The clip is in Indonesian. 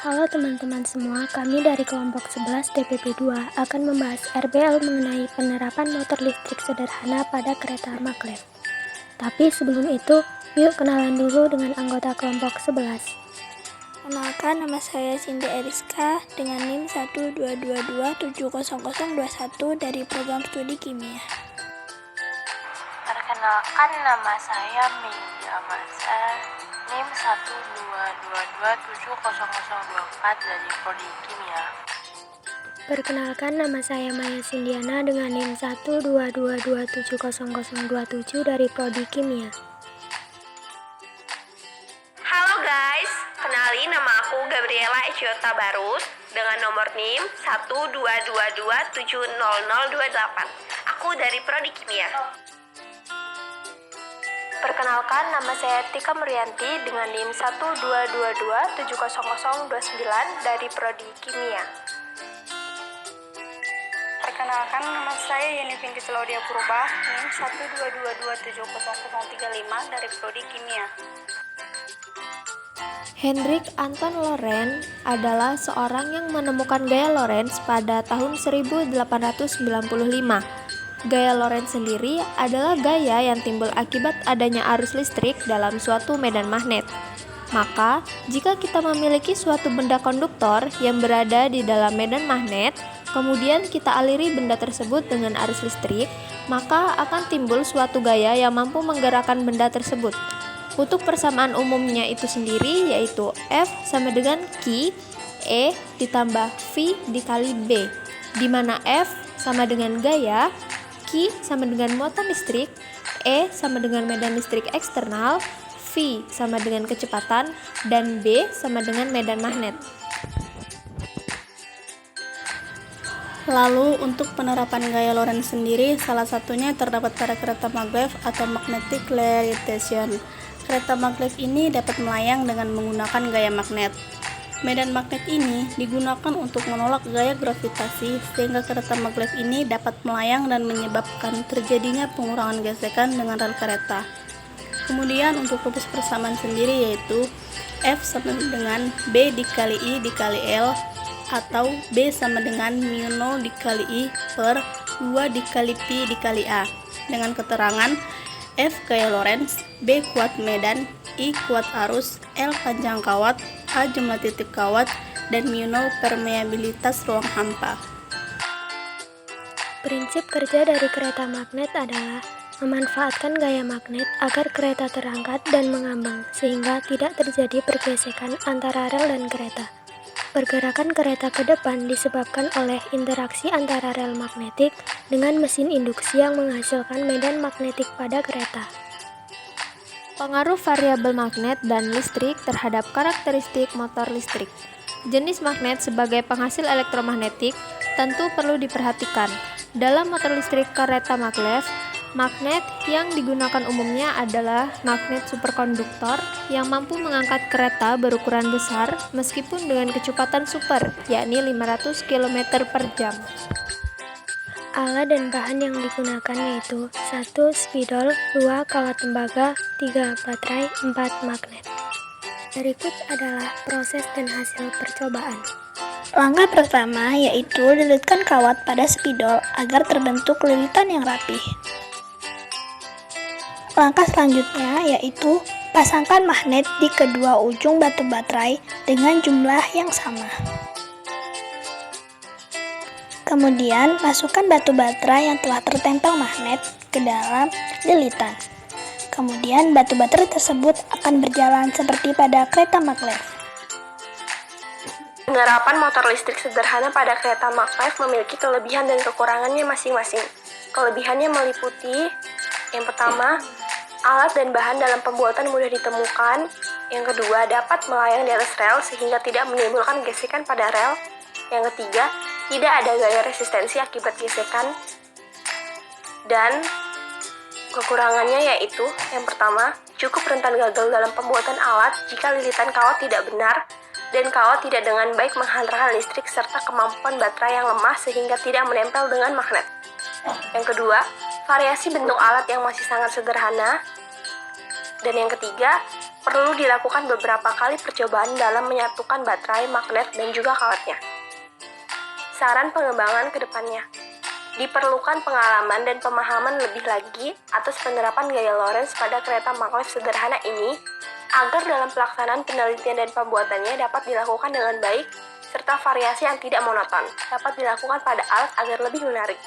Halo teman-teman semua, kami dari kelompok 11 DPP2 akan membahas RBL mengenai penerapan motor listrik sederhana pada kereta maglev. Tapi sebelum itu, yuk kenalan dulu dengan anggota kelompok 11. Kenalkan, nama saya Cindy Eriska dengan NIM 122270021 dari program studi kimia. Perkenalkan, nama saya Mingga Masa, NIM 122270024 dari prodi kimia. Perkenalkan, nama saya Maya Sindiana dengan NIM 122270027 dari prodi kimia. Halo guys, kenalin nama aku Gabriela Eciota Barus dengan nomor NIM 122270028. Aku dari prodi kimia. Perkenalkan, nama saya Tika Murianti dengan NIM 122270029 dari prodi kimia. Perkenalkan, nama saya Yeni Pinky Claudia Purba, NIM 122270035 dari prodi kimia. Hendrik Anton Lorentz adalah seorang yang menemukan gaya Lorentz pada tahun 1895. Gaya Lorentz sendiri adalah gaya yang timbul akibat adanya arus listrik dalam suatu medan magnet. Maka, jika kita memiliki suatu benda konduktor yang berada di dalam medan magnet, kemudian kita aliri benda tersebut dengan arus listrik, maka akan timbul suatu gaya yang mampu menggerakkan benda tersebut. Untuk persamaan umumnya itu sendiri yaitu F sama dengan Q, E ditambah V dikali B, di mana F sama dengan gaya, Q sama dengan muatan listrik, E sama dengan medan listrik eksternal, V sama dengan kecepatan, dan B sama dengan medan magnet. Lalu untuk penerapan gaya Lorentz sendiri, salah satunya terdapat pada kereta maglev atau magnetic levitation. Kereta maglev ini dapat melayang dengan menggunakan gaya magnet. Medan magnet ini digunakan untuk menolak gaya gravitasi sehingga kereta maglev ini dapat melayang dan menyebabkan terjadinya pengurangan gesekan dengan rel kereta. Kemudian untuk rumus persamaan sendiri yaitu F sama dengan B dikali I dikali L atau B sama dengan mu 0 dikali I per 2 dikali Pi dikali A, dengan keterangan F gaya Lorentz, B kuat medan, I kuat arus, L panjang kawat, A jumlah titik kawat, dan mu 0 permeabilitas ruang hampa. Prinsip kerja dari kereta magnet adalah memanfaatkan gaya magnet agar kereta terangkat dan mengambang sehingga tidak terjadi pergesekan antara rel dan kereta. Pergerakan kereta ke depan disebabkan oleh interaksi antara rel magnetik dengan mesin induksi yang menghasilkan medan magnetik pada kereta. Pengaruh variabel magnet dan listrik terhadap karakteristik motor listrik. Jenis magnet sebagai penghasil elektromagnetik tentu perlu diperhatikan. Dalam motor listrik kereta maglev, magnet yang digunakan umumnya adalah magnet superkonduktor yang mampu mengangkat kereta berukuran besar meskipun dengan kecepatan super, yakni 500 km per jam. Alat dan bahan yang digunakan yaitu 1. Spidol, 2. Kawat tembaga, 3. Baterai, 4. Magnet. Berikut adalah proses dan hasil percobaan. Langkah pertama yaitu lilitkan kawat pada spidol agar terbentuk lilitan yang rapih. Langkah selanjutnya yaitu pasangkan magnet di kedua ujung batu baterai dengan jumlah yang sama. Kemudian masukkan batu baterai yang telah tertempel magnet ke dalam lilitan. Kemudian batu baterai tersebut akan berjalan seperti pada kereta maglev. Penerapan motor listrik sederhana pada kereta maglev memiliki kelebihan dan kekurangannya masing-masing. Kelebihannya meliputi yang pertama, alat dan bahan dalam pembuatan mudah ditemukan. Yang kedua, dapat melayang di atas rel sehingga tidak menimbulkan gesekan pada rel. Yang ketiga, tidak ada gaya resistensi akibat gesekan. Dan kekurangannya yaitu, yang pertama, cukup rentan gagal dalam pembuatan alat jika lilitan kawat tidak benar dan kawat tidak dengan baik menghantarkan listrik serta kemampuan baterai yang lemah sehingga tidak menempel dengan magnet. Yang kedua, variasi bentuk alat yang masih sangat sederhana. Dan yang ketiga, Perlu dilakukan beberapa kali percobaan dalam menyatukan baterai, magnet, dan juga kawetnya. Saran pengembangan ke depannya. Diperlukan pengalaman dan pemahaman lebih lagi atas penerapan gaya Lorentz pada kereta maglev sederhana ini agar dalam pelaksanaan penelitian dan pembuatannya dapat dilakukan dengan baik serta variasi yang tidak monoton dapat dilakukan pada alat agar lebih menarik.